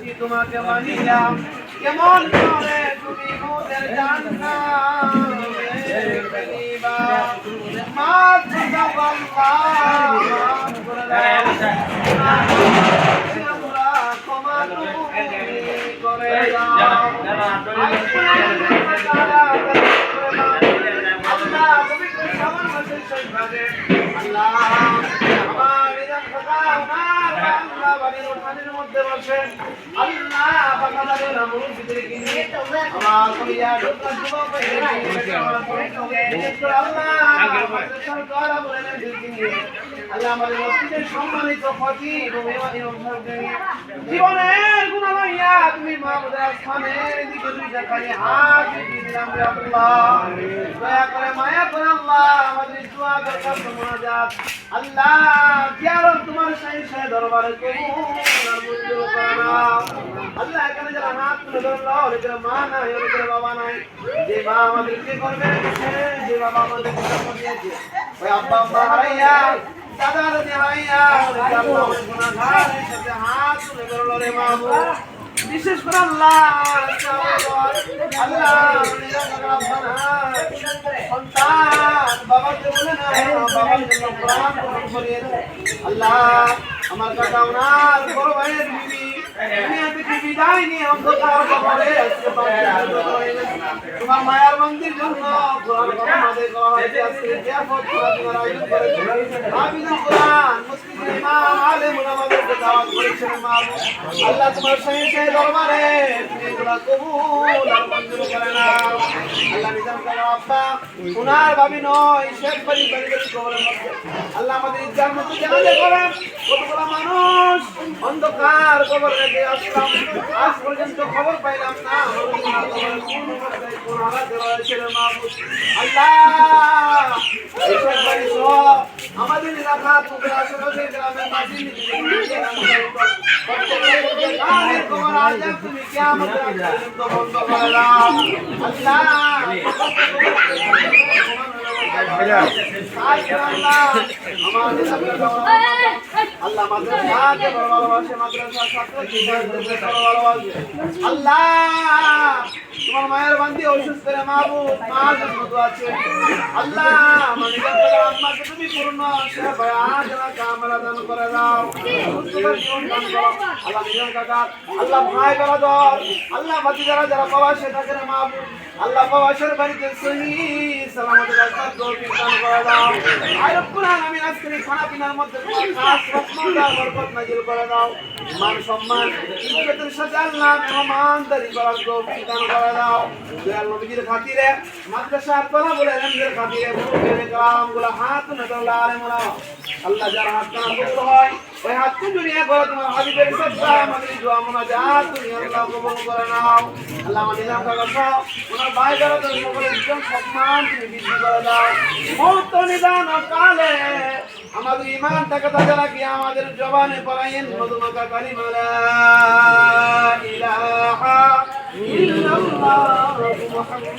কি তোমাকে মানিয়া কেমন করে তুমি মোদের জান্নাতে ফেলিবা মাফ করে দাও আল্লাহ মাফ করে দাও আমরা ক্ষমা তুমি করে দাও আল্লাহ তুমি সবার মাঝে সইভাবে আল্লাহ আমার নিজাম খোদা আল্লাহ বাড়ির উঠানের মধ্যে বসেন আল্লাহ বাগানের নামুর ভিতরে কিনে আমার কইয়া ঢোকা শুভ পেয়ে আমার আল্লাহ সরকার বলেন দিকে আল্লাহ আমাদের মসজিদের সম্মানিত খতিব এবং ইমাম সাহেবকে জীবনের গুনাহগার তুমি মাহমুদের স্থানের দিকে দুইটা খালি হাত দিয়ে দিলাম রে আল্লাহ দয়া করে মায়া করে আল্লাহ আমাদের দোয়া দরকার মোনাজাত আল্লাহ জিয়ারত তোমার শাহ দরবারে কবুল আর মঞ্জুর করে নাও আল্লাহ এখানে যারা হাত তুলে ধরলো ওদের মা নাই ওদের বাবা নাই যে মা আমাদেরকে করবে যে বাবা আমাদেরকে দিয়েছে ওই আব্বা আম্মা হারাইয়া দাদা দাদি হারাইয়া আল্লাহ গুনাহগারের সাথে হাত তুলে ধরলো রে মাহবুব বিশেষ করে আল্লাহ আল্লাহ সন্তান বাবাকে বলে না বাবার জন্য কোরআন গ্রহণ করিয়েছে আল্লাহ আমার কাকা ওনার বড় ভাইয়ের বিবি দুনিয়া থেকে বিদায় নিয়ে অন্ধকার কবরে আজকে তোমার মায়ার মন্দির জন্য কোরআন আমাদের করা হয়েছে আজকে জিয়াফত তোমার আয়োজন করেছে হাফিজুল কোরআন মুসলিম ইমাম আলেম ওলামাদেরকে দাওয়াত করেছেন মাহবুব আল্লাহ তোমার সেই দরবারে তুমি এগুলা কবুল আর মঞ্জুর করে নাও আল্লাহ নিজাম কাকা আব্বা ওনার ভাবি নয় শেখ বাড়ি কবরের মধ্যে আল্লাহ আমাদের ইজ্জার মতো জানাজা করেন কতগুলো মানুষ অন্ধকার কবর রেখে আসলাম আজ পর্যন্ত খবর পাইলাম না আমাদের এলাকা পুকুর আশেপাশে গ্রামের মাঝে তুমি কেমন বন্ধ করে দাও আল্লাহ মাদ্রাসাকে ভালোবাসে মাদ্রাসা ছাত্রকে ভালোবাসে আল্লাহ তোমার মায়ের বান্দি অসুস্থ করে মাহবুব মা জন্মত আছে আল্লাহ মানে আম্মাকে তুমি পূর্ণ সেবা আজরা কামরা দান করে দাও সুস্থতার জীবন দান করো আল্লাহ নিজাম কাকা আল্লাহ ভাই বরাদর আল্লাহ ভাতিজারা যারা প্রবাসে থাকে না মাহবুব আল্লাহ প্রবাসের বাড়িতে সহি সালামত রাখার তৌফিক দান করে দাও আয় রব্বুল আলামিন আজকের খানা পিনার মধ্যে তোমার খাস রহমত আর বরকত নাজিল করে দাও মান সম্মান ইজ্জতের সাথে আল্লাহ মেহমানদারি করার তৌফিক দান করে দাও দয়াল নবীর খাতিরে মাদ্রাসার তলাবুল ইলমের খাতিরে মুরব্বিয়ানে কালামগুলো হাত নাদুল আলেমুনা আল্লাহ যার হাত কানা কবুল হয় ওই হাতকে জড়িয়ে করো তোমার হাবিবের সদকা আমাদের দোয়া মুনাজাত তুমি আল্লাহ কবুল করে নাও আল্লাহ আমাদের নিজাম কাকা সহ ওনার ভাই যারা তো সকলের ইজ্জত সম্মান তুমি বৃদ্ধি করে দাও মৌত নিদান কালে আমাদের ঈমান তাকাতা যারা কি আমাদের জবানে পড়াইয়েন মধুমাখা কালিমা লা ইলাহা ইল্লাল্লাহ মুহাম্মাদুর